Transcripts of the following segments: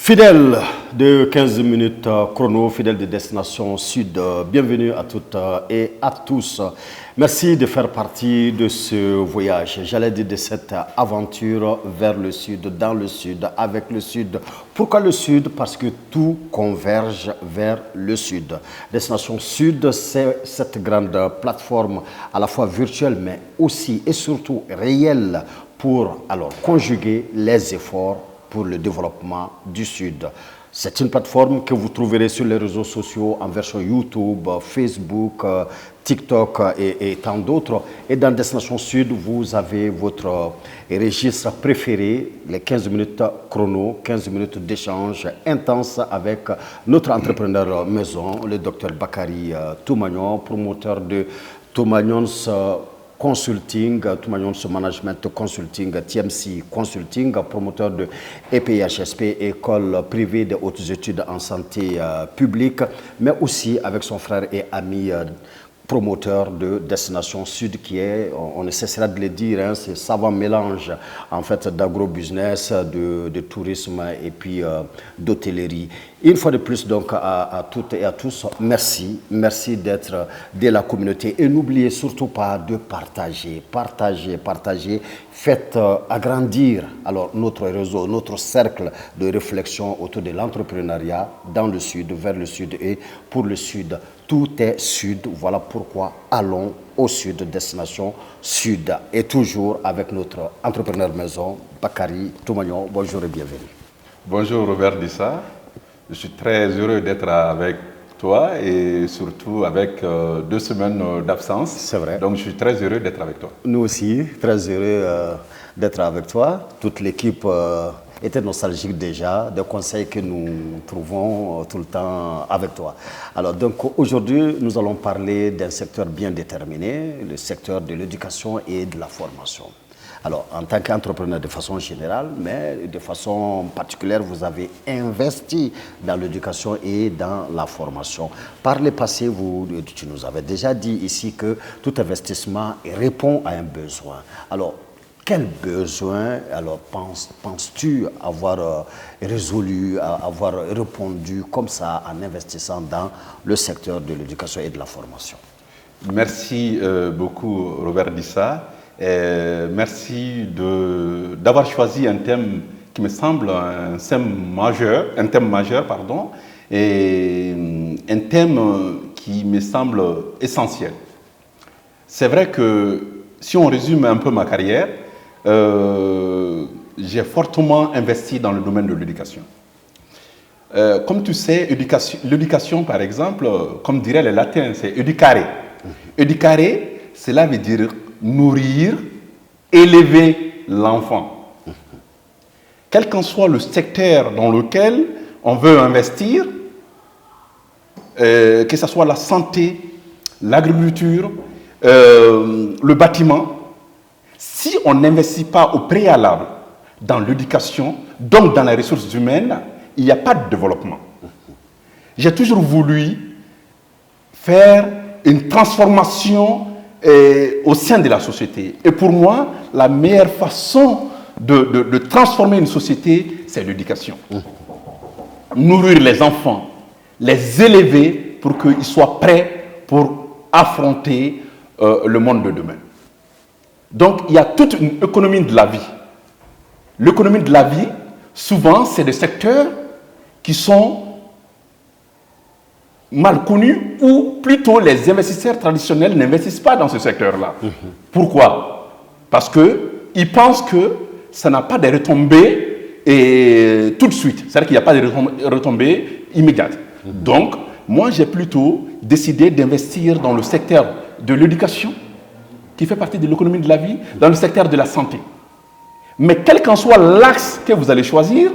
Fidèles de 15 minutes chrono, fidèles de Destination Sud, bienvenue à toutes et à tous. Merci de faire partie de ce voyage, j'allais dire de cette aventure vers le Sud, dans le Sud, avec le Sud. Pourquoi le Sud? Parce que tout converge vers le Sud. Destination Sud, c'est cette grande plateforme à la fois virtuelle, mais aussi et surtout réelle pour conjuguer les efforts pour le développement du Sud. C'est une plateforme que vous trouverez sur les réseaux sociaux en version YouTube, Facebook, TikTok et tant d'autres. Et dans Destination Sud, vous avez votre registre préféré, les 15 minutes chrono, 15 minutes d'échange intense avec notre entrepreneur maison, le Dr Bakary Toumanian, promoteur de Toumagnon's Consulting, Toumagnon's Management Consulting, TMC Consulting, promoteur de EPHSP, École privée de hautes études en santé publique, mais aussi avec son frère et ami promoteur de Destination Sud qui est, on ne cessera de le dire, hein, c'est savant mélange en fait d'agro-business, de tourisme et puis d'hôtellerie. Une fois de plus donc à toutes et à tous, merci d'être de la communauté et n'oubliez surtout pas de partager, faites agrandir alors notre réseau, notre cercle de réflexion autour de l'entrepreneuriat dans le Sud, vers le Sud et pour le Sud. Tout est Sud, voilà pourquoi allons au Sud, Destination Sud. Et toujours avec notre entrepreneur maison, Bakary Toumanian. Bonjour et bienvenue. Bonjour Robert Dissa, je suis très heureux d'être avec toi et surtout avec 2 semaines d'absence. C'est vrai. Donc je suis très heureux d'être avec toi. Nous aussi, très heureux d'être avec toi. Toute l'équipe était nostalgique déjà des conseils que nous trouvons tout le temps avec toi. Alors donc aujourd'hui, nous allons parler d'un secteur bien déterminé, le secteur de l'éducation et de la formation. Alors, en tant qu'entrepreneur de façon générale, mais de façon particulière, vous avez investi dans l'éducation et dans la formation. Par le passé, tu nous avais déjà dit ici que tout investissement répond à un besoin. Alors, quel besoin penses-tu avoir résolu, avoir répondu comme ça en investissant dans le secteur de l'éducation et de la formation? Merci beaucoup Robert Dissa. Merci d'avoir choisi un thème qui me semble un thème majeur, et un thème qui me semble essentiel. C'est vrai que si on résume un peu ma carrière, j'ai fortement investi dans le domaine de l'éducation. Comme tu sais, l'éducation, par exemple, comme diraient les latins, c'est educare. Educare, cela veut dire nourrir, élever l'enfant. Quel qu'en soit le secteur dans lequel on veut investir, que ce soit la santé, l'agriculture, le bâtiment, si on n'investit pas au préalable dans l'éducation, donc dans les ressources humaines, il n'y a pas de développement. J'ai toujours voulu faire une transformation au sein de la société. Et pour moi, la meilleure façon de transformer une société, c'est l'éducation. Nourrir les enfants, les élever pour qu'ils soient prêts pour affronter le monde de demain. Donc, il y a toute une économie de la vie. L'économie de la vie, souvent, c'est des secteurs qui sont mal connus ou plutôt les investisseurs traditionnels n'investissent pas dans ce secteur-là. Pourquoi? Parce qu'ils pensent que ça n'a pas de retombées tout de suite. C'est-à-dire qu'il n'y a pas de retombées immédiates. Donc, moi, j'ai plutôt décidé d'investir dans le secteur de l'éducation, qui fait partie de l'économie de la vie, dans le secteur de la santé. Mais quel qu'en soit l'axe que vous allez choisir,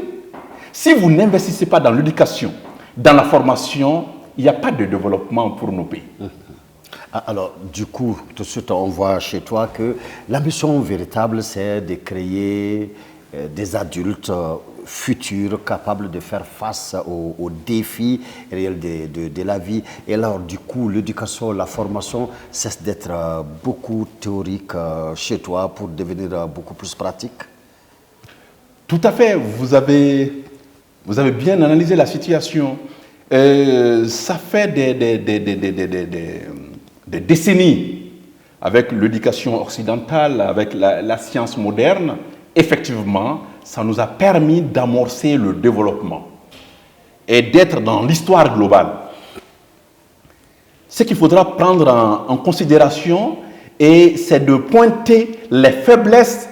si vous n'investissez pas dans l'éducation, dans la formation, il n'y a pas de développement pour nos pays. Alors, du coup, tout de suite, on voit chez toi que l'ambition véritable, c'est de créer des adultes futurs capables de faire face aux défis réels de la vie. Et alors, du coup, l'éducation, la formation cesse d'être beaucoup théorique chez toi pour devenir beaucoup plus pratique? Tout à fait. Vous avez Vous avez bien analysé la situation. Ça fait des décennies avec l'éducation occidentale, avec la science moderne. Effectivement, ça nous a permis d'amorcer le développement et d'être dans l'histoire globale. Ce qu'il faudra prendre en considération, c'est de pointer les faiblesses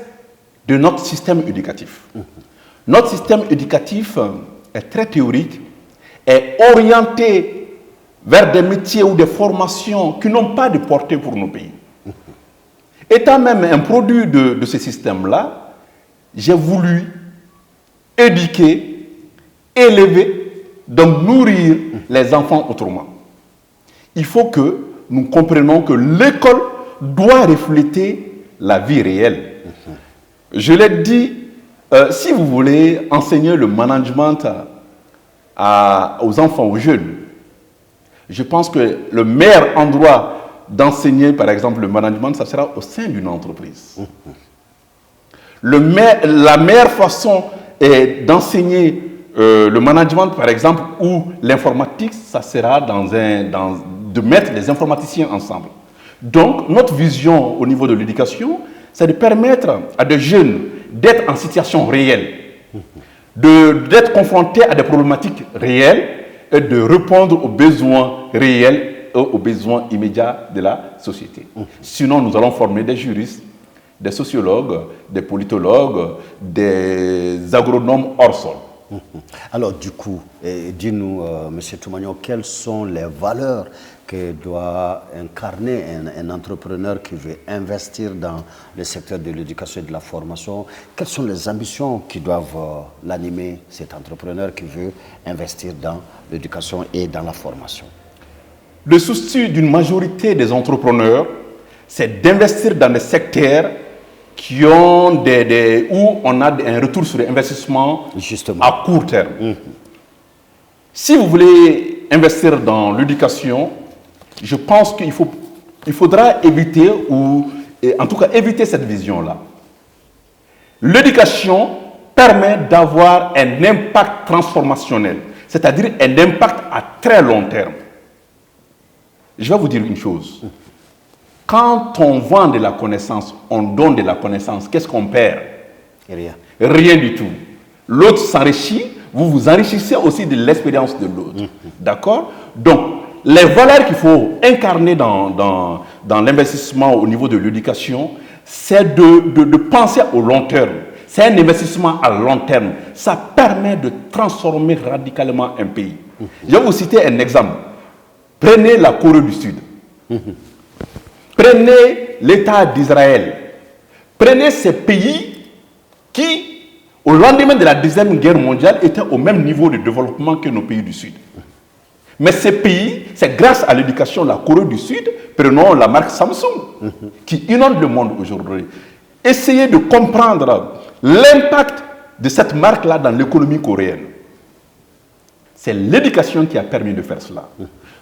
de notre système éducatif. Notre système éducatif est très théorique, est orienté vers des métiers ou des formations qui n'ont pas de portée pour nos pays. Étant même un produit de ce système-là, j'ai voulu éduquer, élever, donc nourrir les enfants autrement. Il faut que nous comprenions que l'école doit refléter la vie réelle. Je l'ai dit, si vous voulez enseigner le management aux enfants, aux jeunes, je pense que le meilleur endroit d'enseigner, par exemple, le management, ça sera au sein d'une entreprise. La meilleure façon d'enseigner le management, par exemple, ou l'informatique, ça sera de mettre les informaticiens ensemble. Donc, notre vision au niveau de l'éducation, c'est de permettre à des jeunes d'être en situation réelle, d'être confrontés à des problématiques réelles et de répondre aux besoins réels et aux besoins immédiats de la société. Sinon, nous allons former des juristes, des sociologues, des politologues, des agronomes hors sol. Alors du coup, dis-nous, M. Toumagno, quelles sont les valeurs que doit incarner un entrepreneur qui veut investir dans le secteur de l'éducation et de la formation? Quelles sont les ambitions qui doivent l'animer, cet entrepreneur qui veut investir dans l'éducation et dans la formation? Le souci d'une majorité des entrepreneurs, c'est d'investir dans des secteurs qui ont où on a un retour sur investissement à court terme. Si vous voulez investir dans l'éducation, je pense qu'il faudra éviter, ou en tout cas éviter cette vision-là. L'éducation permet d'avoir un impact transformationnel, c'est-à-dire un impact à très long terme. Je vais vous dire une chose. Quand on vend de la connaissance, on donne de la connaissance, qu'est-ce qu'on perd? Rien. Rien du tout. L'autre s'enrichit, vous vous enrichissez aussi de l'expérience de l'autre. D'accord? Donc, les valeurs qu'il faut incarner dans l'investissement au niveau de l'éducation, c'est de penser au long terme. C'est un investissement à long terme. Ça permet de transformer radicalement un pays. Je vais vous citer un exemple. Prenez la Corée du Sud. Prenez l'État d'Israël. Prenez ces pays qui, au lendemain de la Deuxième Guerre mondiale, étaient au même niveau de développement que nos pays du Sud. Mais ces pays, c'est grâce à l'éducation de la Corée du Sud, prenons la marque Samsung, qui inonde le monde aujourd'hui. Essayez de comprendre l'impact de cette marque-là dans l'économie coréenne. C'est l'éducation qui a permis de faire cela.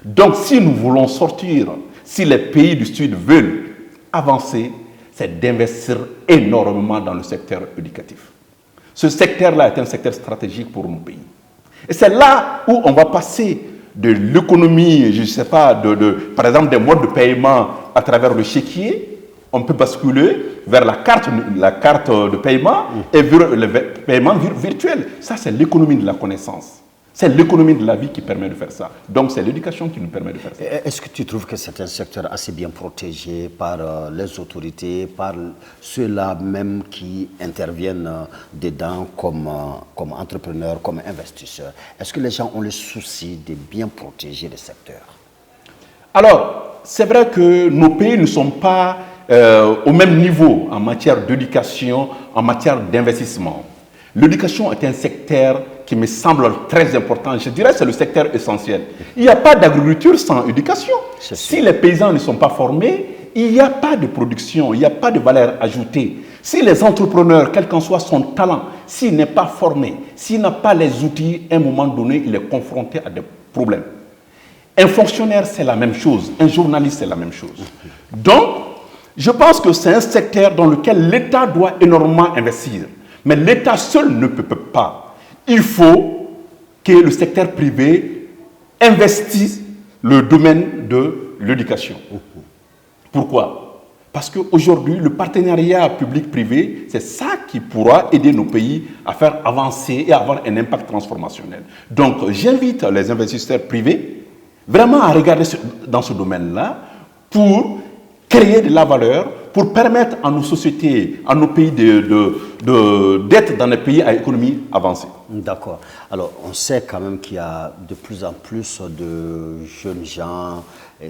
Donc, si nous voulons sortir, si les pays du Sud veulent avancer, c'est d'investir énormément dans le secteur éducatif. Ce secteur-là est un secteur stratégique pour nos pays. Et c'est là où on va passer de l'économie, je ne sais pas, par exemple des modes de paiement à travers le chéquier. On peut basculer vers la carte de paiement et vers le paiement virtuel. Ça, c'est l'économie de la connaissance. C'est l'économie de la vie qui permet de faire ça. Donc, c'est l'éducation qui nous permet de faire ça. Est-ce que tu trouves que c'est un secteur assez bien protégé par les autorités, par ceux-là même qui interviennent dedans comme entrepreneurs, comme investisseurs? Est-ce que les gens ont le souci de bien protéger le secteur? Alors, c'est vrai que nos pays ne sont pas au même niveau en matière d'éducation, en matière d'investissement. L'éducation est un secteur qui me semble très important. Je dirais que c'est le secteur essentiel. Il n'y a pas d'agriculture sans éducation. Si les paysans ne sont pas formés, il n'y a pas de production, il n'y a pas de valeur ajoutée. Si les entrepreneurs, quel qu'en soit son talent, s'il n'est pas formé, s'il n'a pas les outils, à un moment donné, il est confronté à des problèmes. Un fonctionnaire, c'est la même chose. Un journaliste, c'est la même chose. Donc, je pense que c'est un secteur dans lequel l'État doit énormément investir. Mais l'État seul ne peut pas. Il faut que le secteur privé investisse le domaine de l'éducation. Pourquoi? Parce qu'aujourd'hui, le partenariat public-privé, c'est ça qui pourra aider nos pays à faire avancer et avoir un impact transformationnel. Donc, j'invite les investisseurs privés vraiment à regarder dans ce domaine-là pour créer de la valeur, pour permettre à nos sociétés, à nos pays d'être dans des pays à économie avancée. D'accord. Alors, on sait quand même qu'il y a de plus en plus de jeunes gens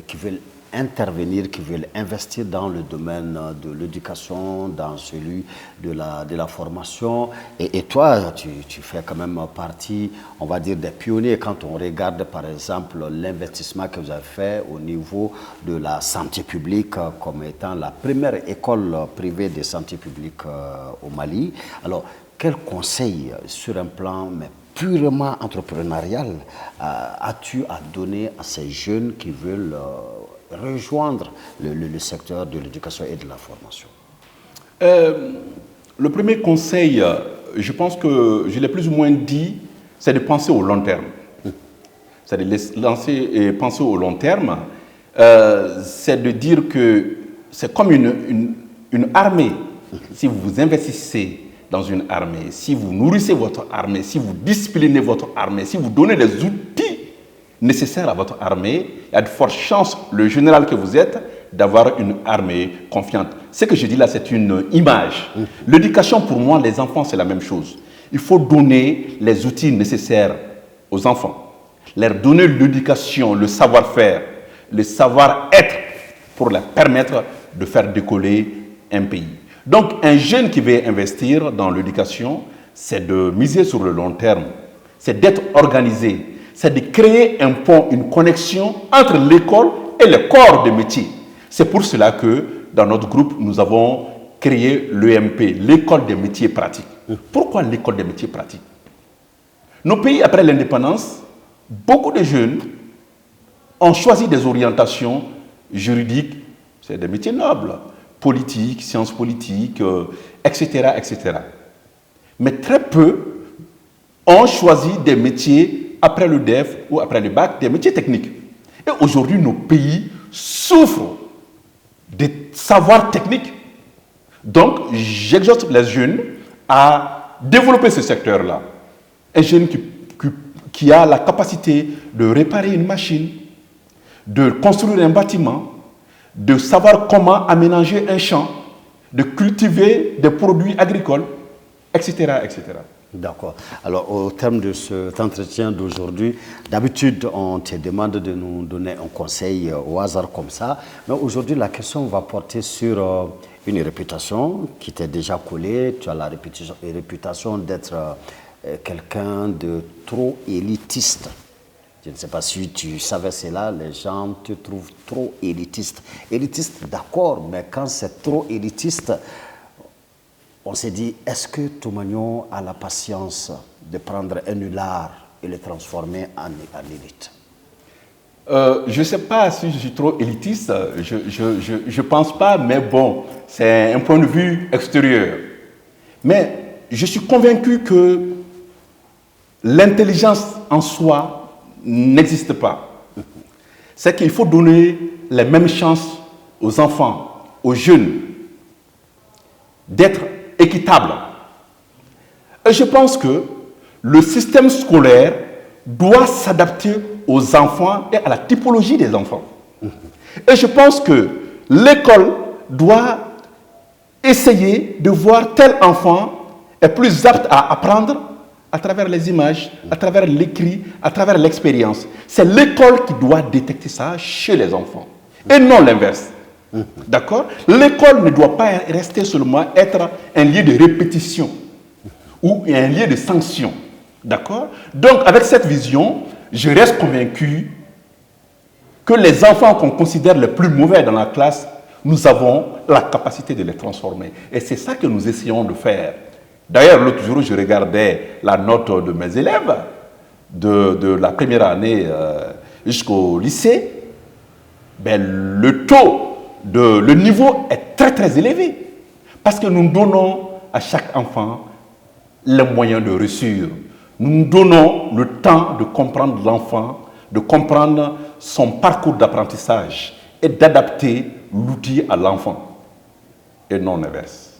qui veulent intervenir, qui veulent investir dans le domaine de l'éducation, dans celui de la formation. Et toi, tu fais quand même partie, on va dire, des pionniers quand on regarde, par exemple, l'investissement que vous avez fait au niveau de la santé publique comme étant la première école privée de santé publique au Mali. Alors, quel conseil sur un plan mais purement entrepreneurial as-tu à donner à ces jeunes qui veulent rejoindre le secteur de l'éducation et de la formation? Le premier conseil, je pense que je l'ai plus ou moins dit, c'est de penser au long terme. C'est de penser au long terme. C'est de dire que c'est comme une armée. Si vous investissez dans une armée, si vous nourrissez votre armée, si vous disciplinez votre armée, si vous donnez les outils nécessaires à votre armée, il y a de fortes chances, le général que vous êtes, d'avoir une armée confiante. Ce que je dis là, c'est une image. L'éducation, pour moi, les enfants, c'est la même chose. Il faut donner les outils nécessaires aux enfants, leur donner l'éducation, le savoir-faire, le savoir-être pour leur permettre de faire décoller un pays. Donc, un jeune qui veut investir dans l'éducation, c'est de miser sur le long terme, c'est d'être organisé, c'est de créer un pont, une connexion entre l'école et le corps de métier. C'est pour cela que, dans notre groupe, nous avons créé l'EMP, l'école des métiers pratiques. Pourquoi l'école des métiers pratiques? Nos pays, après l'indépendance, beaucoup de jeunes ont choisi des orientations juridiques, c'est des métiers nobles, politique, sciences politiques, etc., etc. Mais très peu ont choisi des métiers après le DEF ou après le bac, des métiers techniques. Et aujourd'hui, nos pays souffrent des savoirs techniques. Donc, j'exhorte les jeunes à développer ce secteur-là. Un jeune qui a la capacité de réparer une machine, de construire un bâtiment, de savoir comment aménager un champ, de cultiver des produits agricoles, etc., etc. D'accord. Alors, au terme de cet entretien d'aujourd'hui, d'habitude, on te demande de nous donner un conseil au hasard comme ça. Mais aujourd'hui, la question va porter sur une réputation qui t'est déjà collée. Tu as la réputation d'être quelqu'un de trop élitiste. Je ne sais pas si tu savais cela, les gens te trouvent trop élitiste. Élitiste, d'accord, mais quand c'est trop élitiste, on s'est dit, est-ce que Toumagnon a la patience de prendre un nulard et le transformer en élite? Je ne sais pas si je suis trop élitiste, je ne pense pas, mais bon, c'est un point de vue extérieur. Mais je suis convaincu que l'intelligence en soi n'existe pas. C'est qu'il faut donner les mêmes chances aux enfants, aux jeunes, d'être équitables. Et je pense que le système scolaire doit s'adapter aux enfants et à la typologie des enfants. Et je pense que l'école doit essayer de voir tel enfant est plus apte à apprendre à travers les images, à travers l'écrit, à travers l'expérience. C'est l'école qui doit détecter ça chez les enfants et non l'inverse. D'accord? L'école ne doit pas rester seulement être un lieu de répétition ou un lieu de sanction. D'accord? Donc, avec cette vision, je reste convaincu que les enfants qu'on considère les plus mauvais dans la classe, nous avons la capacité de les transformer. Et c'est ça que nous essayons de faire. D'ailleurs, l'autre jour, je regardais la note de mes élèves de la première année jusqu'au lycée. Ben, le niveau est très très élevé. Parce que nous donnons à chaque enfant les moyens de réussir. Nous nous donnons le temps de comprendre l'enfant, de comprendre son parcours d'apprentissage et d'adapter l'outil à l'enfant et non l'inverse.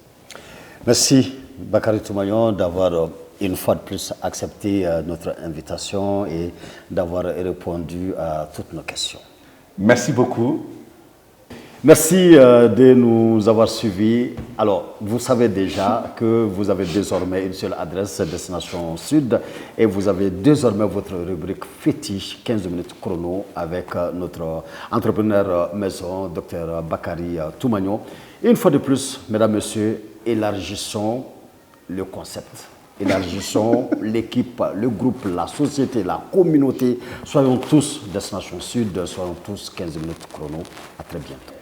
Merci Bakary Toumayon d'avoir une fois de plus accepté notre invitation et d'avoir répondu à toutes nos questions. Merci beaucoup. Merci de nous avoir suivis. Alors, vous savez déjà que vous avez désormais une seule adresse, Destination Sud, et vous avez désormais votre rubrique fétiche, 15 minutes chrono, avec notre entrepreneur maison, Dr Bakary Toumayon. Une fois de plus, mesdames, messieurs, élargissons le concept. Élargissons l'équipe, le groupe, la société, la communauté. Soyons tous Destination Sud, soyons tous 15 minutes chrono. À très bientôt.